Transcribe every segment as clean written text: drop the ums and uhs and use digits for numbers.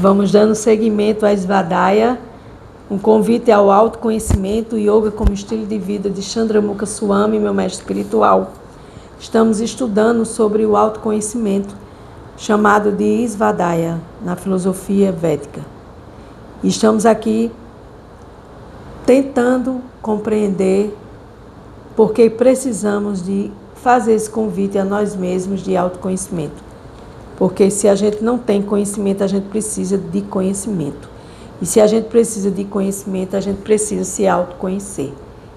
Vamos dando seguimento a Svadhyaya, um convite ao autoconhecimento, yoga como estilo de vida de Chandramukha Swami, meu mestre espiritual. Estamos estudando sobre o autoconhecimento, chamado de Svadhyaya, na filosofia védica. E estamos aqui tentando compreender porque precisamos de fazer esse convite a nós mesmos de autoconhecimento. Porque se a gente não tem conhecimento, a gente precisa de conhecimento. E se a gente precisa de conhecimento, a gente precisa se autoconhecer.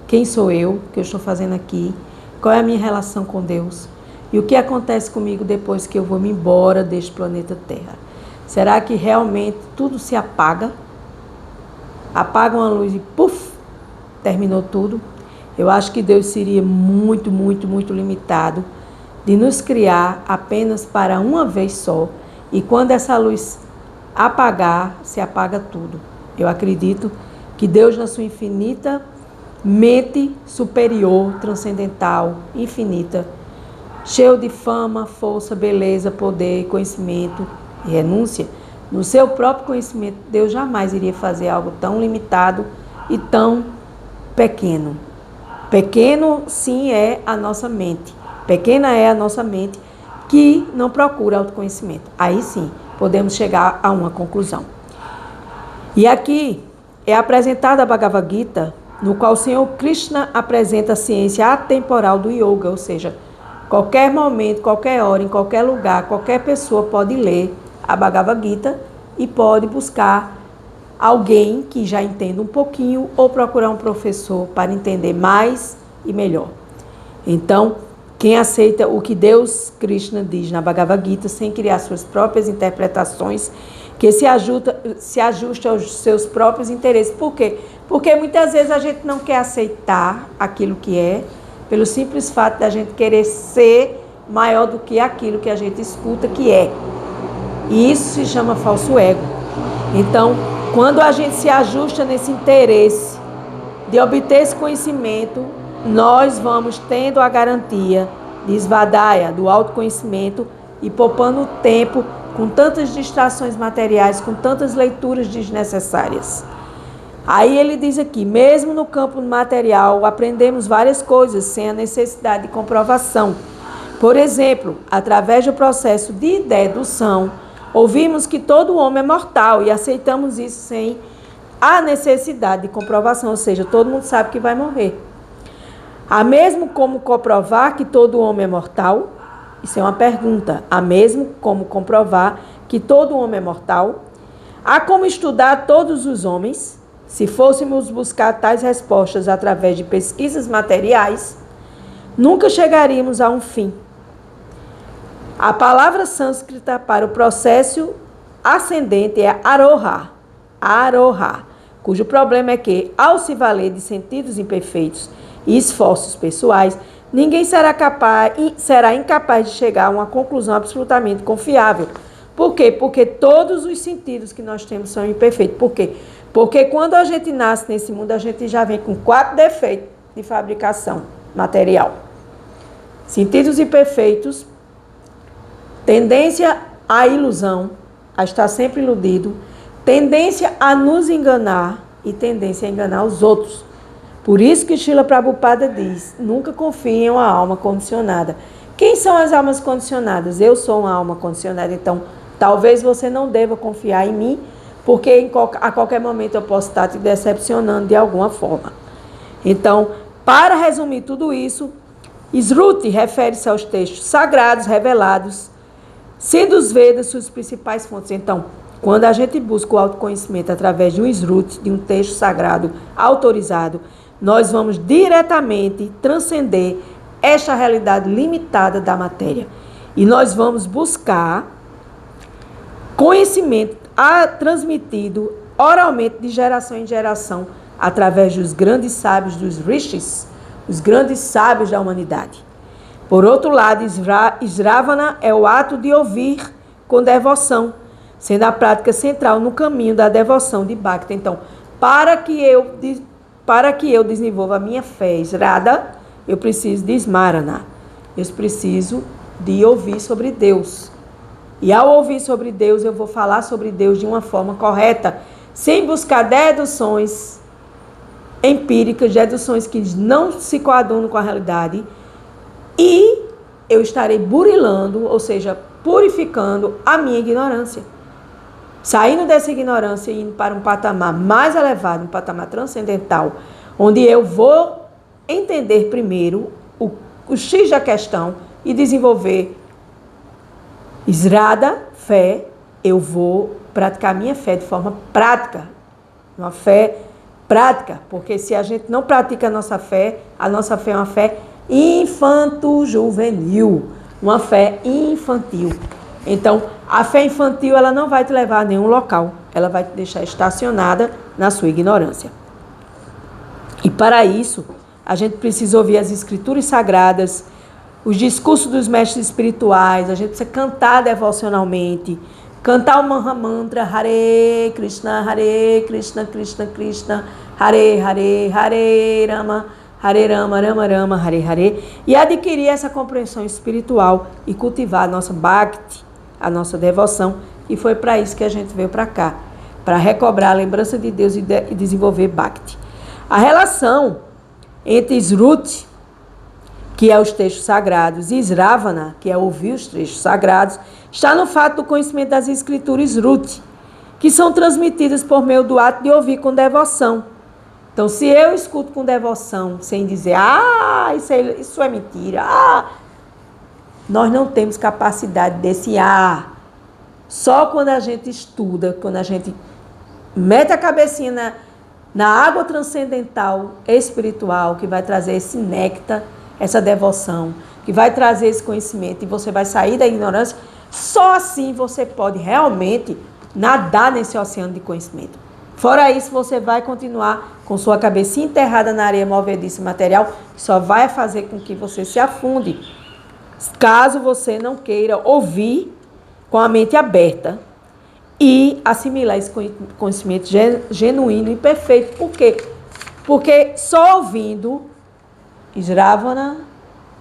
Quem sou eu? O que eu estou fazendo aqui? Qual é a minha relação com Deus? E o que acontece comigo depois que eu vou me embora deste planeta Terra? Será que realmente tudo se apaga? Apaga uma luz e puf, terminou tudo? Eu acho que Deus seria muito limitado de nos criar apenas para uma vez só. E quando essa luz apagar, se apaga tudo. Eu acredito que Deus, na sua infinita mente superior, transcendental, infinita, cheio de fama, força, beleza, poder, conhecimento e renúncia, no seu próprio conhecimento, Deus jamais iria fazer algo tão limitado e tão pequeno. Pequeno, sim, é a nossa mente. Pequena é a nossa mente que não procura autoconhecimento. Aí sim, podemos chegar a uma conclusão. E aqui é apresentada a Bhagavad Gita, no qual o Senhor Krishna apresenta a ciência atemporal do yoga, ou seja, qualquer momento, qualquer hora, em qualquer lugar, qualquer pessoa pode ler a Bhagavad Gita e pode buscar alguém que já entenda um pouquinho ou procurar um professor para entender mais e melhor. Então, quem aceita o que Deus Krishna diz na Bhagavad Gita sem criar suas próprias interpretações, que se ajusta aos seus próprios interesses. Por quê? Porque muitas vezes a gente não quer aceitar aquilo que é, pelo simples fato da gente querer ser maior do que aquilo que a gente escuta que é. E isso se chama falso ego. Então, quando a gente se ajusta nesse interesse de obter esse conhecimento, nós vamos tendo a garantia de Svadhyaya, do autoconhecimento, e poupando tempo com tantas distrações materiais, com tantas leituras desnecessárias. Aí ele diz aqui, mesmo no campo material, aprendemos várias coisas sem a necessidade de comprovação. Por exemplo, através do processo de dedução, ouvimos que todo homem é mortal e aceitamos isso sem a necessidade de comprovação, ou seja, todo mundo sabe que vai morrer. Há mesmo como comprovar que todo homem é mortal? Isso é uma pergunta. Há mesmo como comprovar que todo homem é mortal? Há como estudar todos os homens? Se fôssemos buscar tais respostas através de pesquisas materiais, nunca chegaríamos a um fim. A palavra sânscrita para o processo ascendente é aroha, cujo problema é que, ao se valer de sentidos imperfeitos e esforços pessoais, ninguém será incapaz de chegar a uma conclusão absolutamente confiável. Por quê? Porque todos os sentidos que nós temos são imperfeitos. Por quê? Porque quando a gente nasce nesse mundo, a gente já vem com 4 defeitos de fabricação material. Sentidos imperfeitos, tendência à ilusão, a estar sempre iludido, tendência a nos enganar e tendência a enganar os outros. Por isso que Srila Prabhupada diz, nunca confie em uma alma condicionada. Quem são as almas condicionadas? Eu sou uma alma condicionada, então talvez você não deva confiar em mim, porque a qualquer momento eu posso estar te decepcionando de alguma forma. Então, para resumir tudo isso, Sruti refere-se aos textos sagrados revelados, sendo os Vedas suas principais fontes. Então, quando a gente busca o autoconhecimento através de um Sruti, de um texto sagrado autorizado, nós vamos diretamente transcender esta realidade limitada da matéria. E nós vamos buscar conhecimento transmitido oralmente de geração em geração através dos grandes sábios, dos rishis, os grandes sábios da humanidade. Por outro lado, Sravana é o ato de ouvir com devoção, sendo a prática central no caminho da devoção de Bhakti. Então, para que eu desenvolva a minha fé Shraddha, eu preciso de Smarana. Eu preciso de ouvir sobre Deus. E ao ouvir sobre Deus, eu vou falar sobre Deus de uma forma correta, sem buscar deduções empíricas, deduções que não se coadunam com a realidade. E eu estarei burilando, ou seja, purificando a minha ignorância. Saindo dessa ignorância e indo para um patamar mais elevado, um patamar transcendental, onde eu vou entender primeiro o X da questão e desenvolver Srada, fé. Eu vou praticar minha fé de forma prática, uma fé prática, porque se a gente não pratica a nossa fé é uma fé infanto-juvenil, uma fé infantil. Então, a fé infantil ela não vai te levar a nenhum local, ela vai te deixar estacionada na sua ignorância. E para isso, a gente precisa ouvir as escrituras sagradas, os discursos dos mestres espirituais, a gente precisa cantar devocionalmente, cantar o Mahamantra Hare Krishna, Krishna Krishna, Hare Hare, Hare Rama, Rama Rama, Hare Hare, e adquirir essa compreensão espiritual e cultivar a nossa Bhakti, a nossa devoção, e foi para isso que a gente veio para cá, para recobrar a lembrança de Deus e desenvolver Bhakti. A relação entre Sruti, que é os textos sagrados, e Sravana, que é ouvir os textos sagrados, está no fato do conhecimento das escrituras Sruti, que são transmitidas por meio do ato de ouvir com devoção. Então, se eu escuto com devoção, sem dizer, isso é mentira, nós não temos capacidade desse Só quando a gente estuda, quando a gente mete a cabecinha na água transcendental, espiritual, que vai trazer esse néctar, essa devoção, que vai trazer esse conhecimento, e você vai sair da ignorância, só assim você pode realmente nadar nesse oceano de conhecimento. Fora isso, você vai continuar com sua cabecinha enterrada na areia movediça material, que só vai fazer com que você se afunde, caso você não queira ouvir com a mente aberta e assimilar esse conhecimento genuíno e perfeito. Por quê? Porque só ouvindo Sravana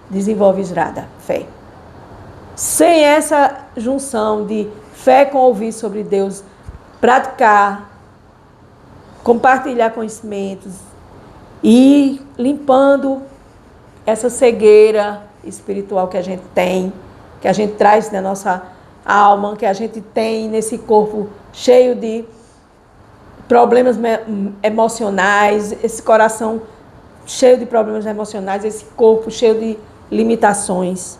desenvolve Srada, fé. Sem essa junção de fé com ouvir sobre Deus, praticar, compartilhar conhecimentos e limpando essa cegueira espiritual que a gente tem, que a gente traz na nossa alma, que a gente tem nesse corpo cheio de problemas emocionais, esse coração cheio de problemas emocionais, esse corpo cheio de limitações.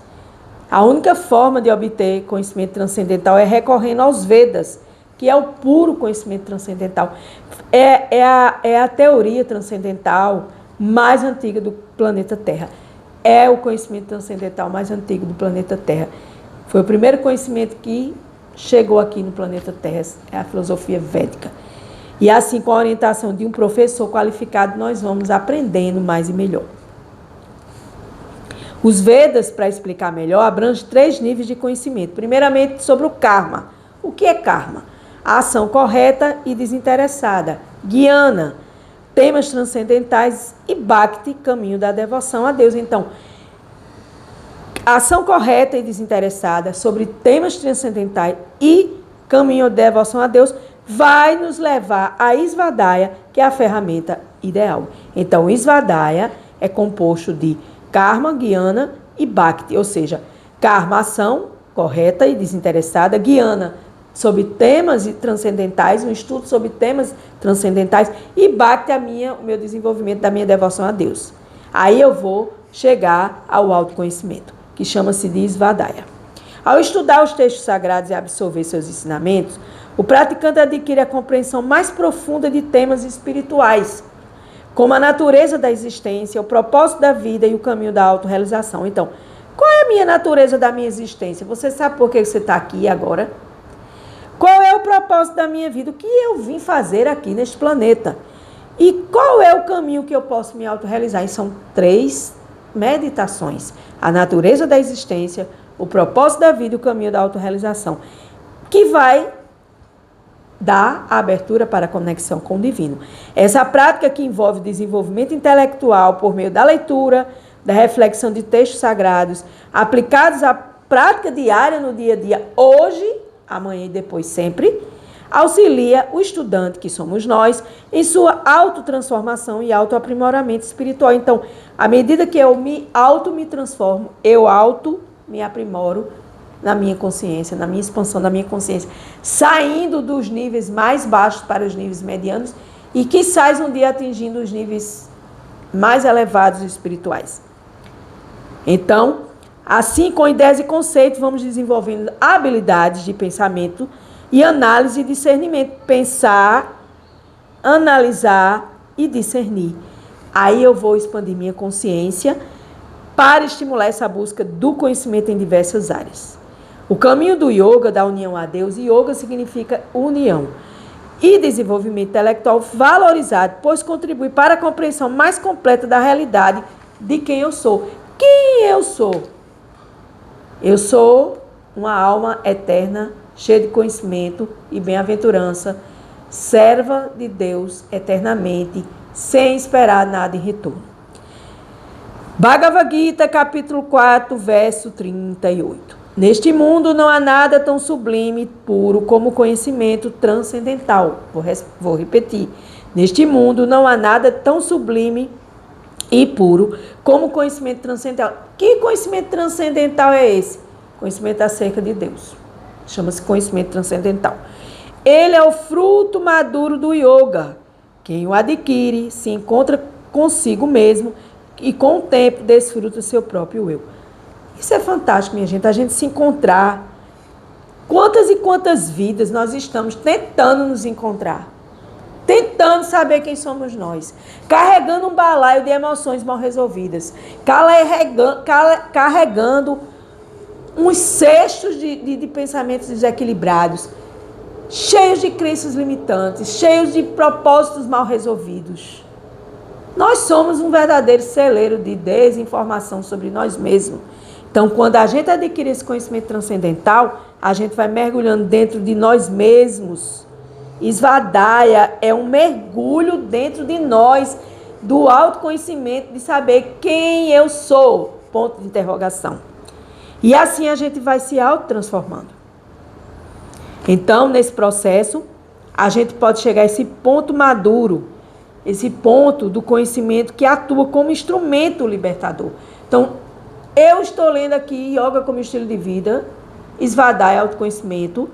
A única forma de obter conhecimento transcendental é recorrendo aos Vedas, que é o puro conhecimento transcendental. É a teoria transcendental mais antiga do planeta Terra. É o conhecimento transcendental mais antigo do planeta Terra. Foi o primeiro conhecimento que chegou aqui no planeta Terra, é a filosofia védica. E assim, com a orientação de um professor qualificado, nós vamos aprendendo mais e melhor. Os Vedas, para explicar melhor, abrangem 3 níveis de conhecimento. Primeiramente, sobre o karma. O que é karma? A ação correta e desinteressada. Jnana, temas transcendentais, e Bhakti, caminho da devoção a Deus. Então, a ação correta e desinteressada sobre temas transcendentais e caminho da devoção a Deus vai nos levar a Svadhyaya, que é a ferramenta ideal. Então, Svadhyaya é composto de Karma, Jnana e Bhakti, ou seja, Karma, ação correta e desinteressada, Jnana, sobre temas transcendentais, um estudo sobre temas transcendentais, e Bhakti, o meu desenvolvimento da minha devoção a Deus. Aí eu vou chegar ao autoconhecimento, que chama-se de Svadhyaya. Ao estudar os textos sagrados e absorver seus ensinamentos, o praticante adquire a compreensão mais profunda de temas espirituais, como a natureza da existência, o propósito da vida e o caminho da autorrealização. Então, qual é a minha natureza da minha existência? Você sabe por que você está aqui agora? Qual é o propósito da minha vida? O que eu vim fazer aqui neste planeta? E qual é o caminho que eu posso me autorrealizar? E são 3 meditações. A natureza da existência, o propósito da vida e o caminho da autorrealização, que vai dar a abertura para a conexão com o divino. Essa prática que envolve desenvolvimento intelectual por meio da leitura, da reflexão de textos sagrados, aplicados à prática diária no dia a dia, hoje amanhã e depois sempre, auxilia o estudante, que somos nós, em sua autotransformação e autoaprimoramento espiritual. Então, à medida que eu me transformo, eu me aprimoro na minha consciência, na minha expansão da minha consciência, saindo dos níveis mais baixos para os níveis medianos e que sais um dia atingindo os níveis mais elevados espirituais. Então, assim, com ideias e conceitos, vamos desenvolvendo habilidades de pensamento e análise e discernimento. Pensar, analisar e discernir. Aí eu vou expandir minha consciência para estimular essa busca do conhecimento em diversas áreas. O caminho do yoga, da união a Deus, yoga significa união e desenvolvimento intelectual valorizado, pois contribui para a compreensão mais completa da realidade de quem eu sou. Quem eu sou? Eu sou uma alma eterna, cheia de conhecimento e bem-aventurança, serva de Deus eternamente, sem esperar nada em retorno. Bhagavad Gita, capítulo 4, verso 38. Neste mundo não há nada tão sublime e puro como o conhecimento transcendental. Vou repetir. Neste mundo não há nada tão sublime e puro como o conhecimento transcendental. Que conhecimento transcendental é esse? Conhecimento acerca de Deus. Chama-se conhecimento transcendental. Ele é o fruto maduro do yoga. Quem o adquire se encontra consigo mesmo e com o tempo desfruta seu próprio eu. Isso é fantástico, minha gente, a gente se encontrar. Quantas e quantas vidas nós estamos tentando nos encontrar, tentando saber quem somos nós, carregando um balaio de emoções mal resolvidas, carregando uns cestos de pensamentos desequilibrados, cheios de crenças limitantes, cheios de propósitos mal resolvidos. Nós somos um verdadeiro celeiro de desinformação sobre nós mesmos. Então, quando a gente adquire esse conhecimento transcendental, a gente vai mergulhando dentro de nós mesmos. Svadhyaya é um mergulho dentro de nós, do autoconhecimento, de saber quem eu sou, ponto de interrogação. E assim a gente vai se autotransformando. Então, nesse processo, a gente pode chegar a esse ponto maduro, esse ponto do conhecimento que atua como instrumento libertador. Então, eu estou lendo aqui Yoga como Estilo de Vida, Svadhyaya, autoconhecimento.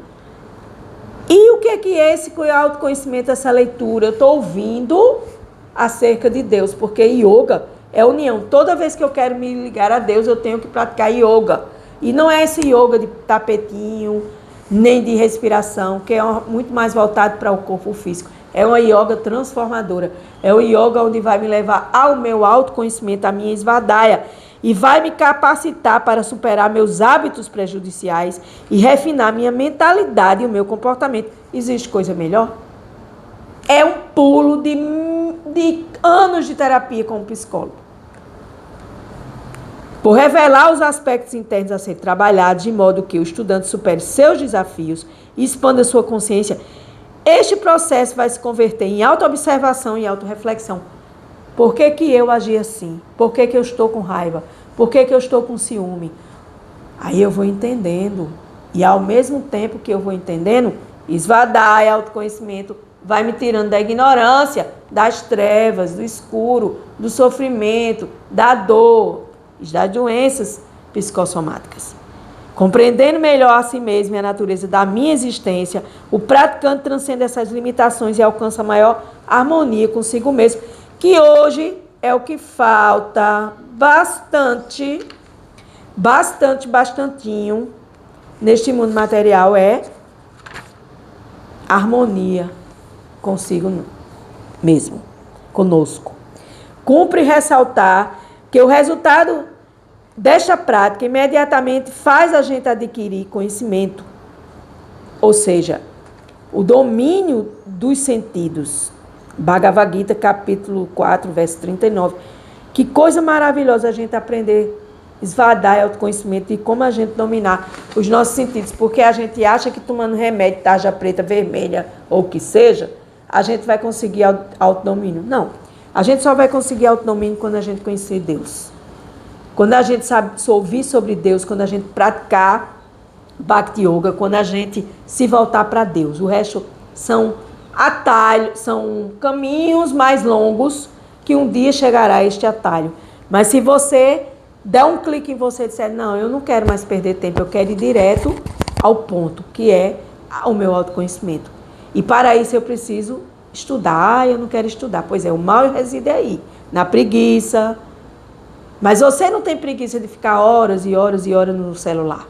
E o que é esse autoconhecimento, essa leitura? Eu estou ouvindo acerca de Deus, porque Yoga é união. Toda vez que eu quero me ligar a Deus, eu tenho que praticar Yoga. E não é esse Yoga de tapetinho, nem de respiração, que é muito mais voltado para o corpo físico. É uma Yoga transformadora. É o Yoga onde vai me levar ao meu autoconhecimento, à minha Svadhyaya. E vai me capacitar para superar meus hábitos prejudiciais e refinar minha mentalidade e o meu comportamento. Existe coisa melhor? É um pulo de anos de terapia com o psicólogo. Por revelar os aspectos internos a ser trabalhados, de modo que o estudante supere seus desafios e expanda sua consciência, este processo vai se converter em autoobservação e autorreflexão. Por que que eu agi assim? Por que que eu estou com raiva? Por que que eu estou com ciúme? Aí eu vou entendendo. E ao mesmo tempo que eu vou entendendo, Svadhyaya, autoconhecimento, vai me tirando da ignorância, das trevas, do escuro, do sofrimento, da dor, das doenças psicossomáticas. Compreendendo melhor a si mesmo e a natureza da minha existência, o praticante transcende essas limitações e alcança maior harmonia consigo mesmo, que hoje é o que falta bastantinho neste mundo material, é harmonia consigo mesmo, conosco. Cumpre ressaltar que o resultado desta prática imediatamente faz a gente adquirir conhecimento, ou seja, o domínio dos sentidos. Bhagavad Gita, capítulo 4, verso 39. Que coisa maravilhosa a gente aprender Svadhyaya, autoconhecimento, e como a gente dominar os nossos sentidos, porque a gente acha que tomando remédio, tarja preta, vermelha, ou o que seja, a gente vai conseguir autodomínio. Não, a gente só vai conseguir autodomínio quando a gente conhecer Deus. Quando a gente sabe ouvir sobre Deus, quando a gente praticar Bhakti Yoga, quando a gente se voltar para Deus. O resto são atalhos, são caminhos mais longos que um dia chegará a este atalho. Mas se você der um clique em você e disser, não, eu não quero mais perder tempo, eu quero ir direto ao ponto, que é o meu autoconhecimento. E para isso eu preciso estudar. Ah, eu não quero estudar. Pois é, o mal reside aí, na preguiça. Mas você não tem preguiça de ficar horas e horas e horas no celular.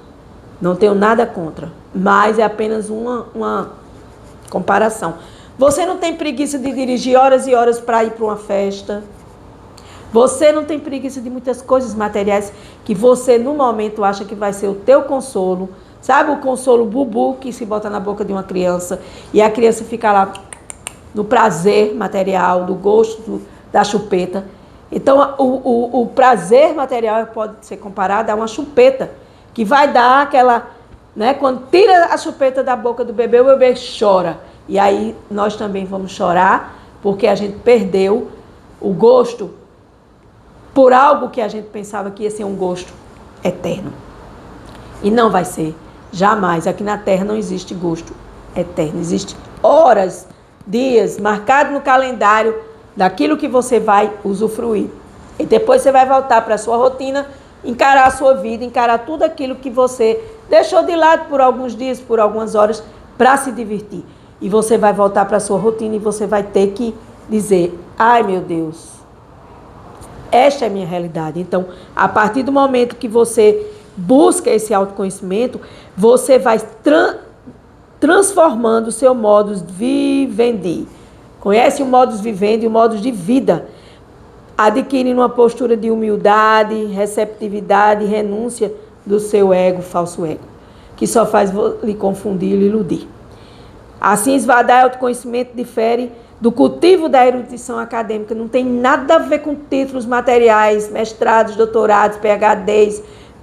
Não tenho nada contra, mas é apenas uma comparação. Você não tem preguiça de dirigir horas e horas para ir para uma festa. Você não tem preguiça de muitas coisas materiais que você, no momento, acha que vai ser o teu consolo. Sabe o consolo bubu que se bota na boca de uma criança e a criança fica lá no prazer material, do gosto da chupeta. Então, o prazer material pode ser comparado a uma chupeta, que vai dar aquela, né? Quando tira a chupeta da boca do bebê, o bebê chora. E aí nós também vamos chorar, porque a gente perdeu o gosto por algo que a gente pensava que ia ser um gosto eterno. E não vai ser, jamais. Aqui na Terra não existe gosto eterno. Existe horas, dias, marcado no calendário daquilo que você vai usufruir. E depois você vai voltar para a sua rotina, encarar a sua vida, encarar tudo aquilo que você deixou de lado por alguns dias, por algumas horas, para se divertir. E você vai voltar para a sua rotina e você vai ter que dizer, ai meu Deus, esta é a minha realidade. Então, a partir do momento que você busca esse autoconhecimento, você vai transformando o seu modus vivendi. Conhece o modus vivendi, o modus de vida, adquirindo uma postura de humildade, receptividade, renúncia do seu ego, falso ego, que só faz lhe confundir e lhe iludir. Assim, esvadar autoconhecimento difere do cultivo da erudição acadêmica. Não tem nada a ver com títulos materiais, mestrados, doutorados, PhDs,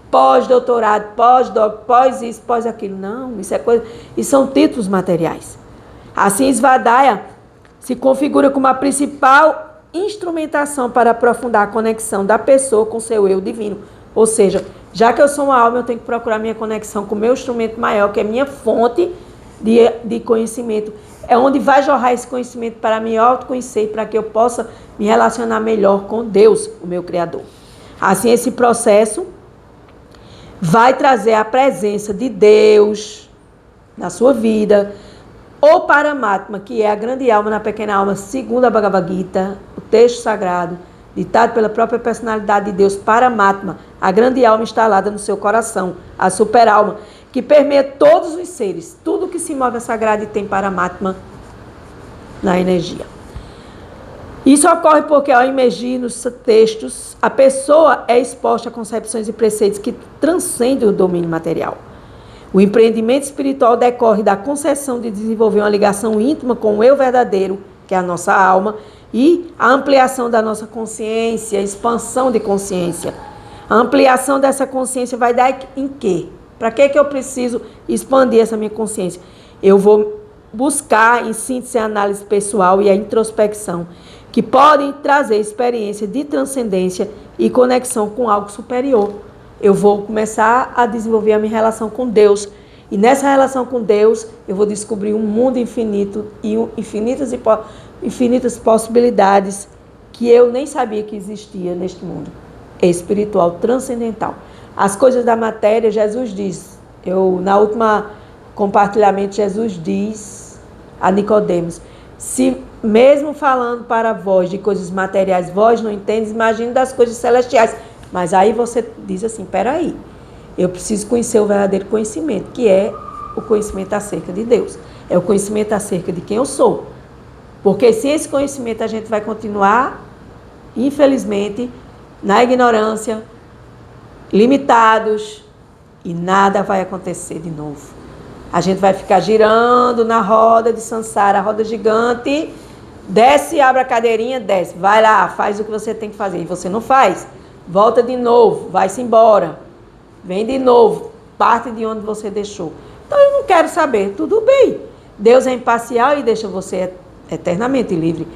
pós-doutorado, pós-doc, pós isso, pós aquilo. Não, isso é coisa. Isso são títulos materiais. Assim, Svadhyaya se configura como a principal instrumentação para aprofundar a conexão da pessoa com seu eu divino. Ou seja, já que eu sou uma alma, eu tenho que procurar minha conexão com o meu instrumento maior, que é minha fonte de conhecimento. É onde vai jorrar esse conhecimento para me autoconhecer, para que eu possa me relacionar melhor com Deus, o meu Criador. Assim, esse processo vai trazer a presença de Deus na sua vida, ou Paramatma, que é a grande alma na pequena alma, segundo a Bhagavad Gita, o texto sagrado, ditado pela própria personalidade de Deus, Paramatma, a grande alma instalada no seu coração, a super-alma, que permeia todos os seres. Tudo que se move é sagrado e tem Paramatma na energia. Isso ocorre porque, ao imergir nos textos, a pessoa é exposta a concepções e preceitos que transcendem o domínio material. O empreendimento espiritual decorre da concessão de desenvolver uma ligação íntima com o eu verdadeiro, que é a nossa alma, e a ampliação da nossa consciência, a expansão de consciência. A ampliação dessa consciência vai dar em quê? Para que eu preciso expandir essa minha consciência? Eu vou buscar, em síntese, a análise pessoal e a introspecção, que podem trazer experiência de transcendência e conexão com algo superior. Eu vou começar a desenvolver a minha relação com Deus. E nessa relação com Deus, eu vou descobrir um mundo infinito e infinitas possibilidades que eu nem sabia que existia neste mundo espiritual, transcendental. As coisas da matéria, Jesus diz, na última compartilhamento, Jesus diz a Nicodemos, se mesmo falando para vós de coisas materiais, vós não entendes, imagine das coisas celestiais. Mas aí você diz assim, peraí, eu preciso conhecer o verdadeiro conhecimento, que é o conhecimento acerca de Deus. É o conhecimento acerca de quem eu sou. Porque sem esse conhecimento a gente vai continuar, infelizmente, na ignorância, limitados, e nada vai acontecer de novo. A gente vai ficar girando na roda de Sansara, a roda gigante, desce, abre a cadeirinha, desce, vai lá, faz o que você tem que fazer, e você não faz. Volta de novo, vai-se embora, vem de novo, parte de onde você deixou. Então eu não quero saber, tudo bem. Deus é imparcial e deixa você eternamente livre.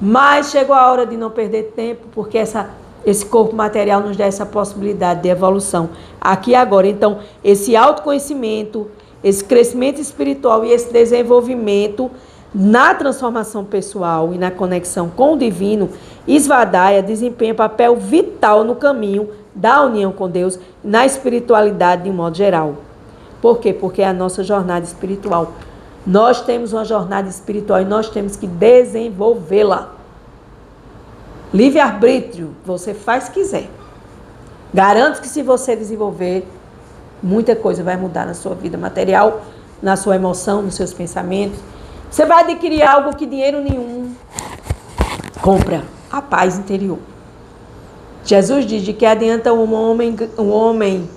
Mas chegou a hora de não perder tempo, porque essa Esse corpo material nos dá essa possibilidade de evolução aqui e agora. Então, esse autoconhecimento, esse crescimento espiritual e esse desenvolvimento na transformação pessoal e na conexão com o divino, Svadhyaya desempenha papel vital no caminho da união com Deus, na espiritualidade de um modo geral. Por quê? Porque é a nossa jornada espiritual. Nós temos uma jornada espiritual e nós temos que desenvolvê-la. Livre-arbítrio, você faz se quiser. Garanto que se você desenvolver, muita coisa vai mudar na sua vida material, na sua emoção, nos seus pensamentos. Você vai adquirir algo que dinheiro nenhum compra, a paz interior. Jesus diz de que adianta um homem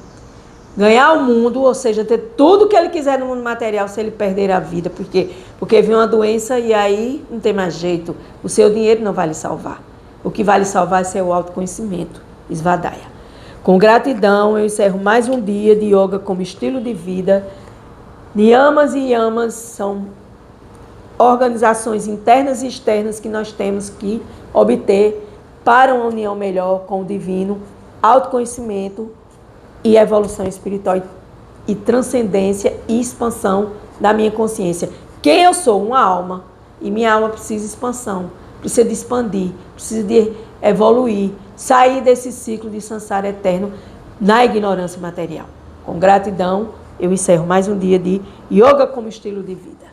ganhar o mundo, ou seja, ter tudo que ele quiser no mundo material, se ele perder a vida. Por quê? Porque vem uma doença e aí não tem mais jeito. O seu dinheiro não vai lhe salvar. O que vai lhe salvar é seu autoconhecimento. Svadhyaya. Com gratidão, eu encerro mais um dia de yoga como estilo de vida. Niyamas e yamas são organizações internas e externas que nós temos que obter para uma união melhor com o divino, autoconhecimento e evolução espiritual e transcendência e expansão da minha consciência. Quem eu sou? Uma alma. E minha alma precisa de expansão, precisa de expandir, precisa de evoluir, sair desse ciclo de samsara eterno na ignorância material. Com gratidão, eu encerro mais um dia de yoga como estilo de vida.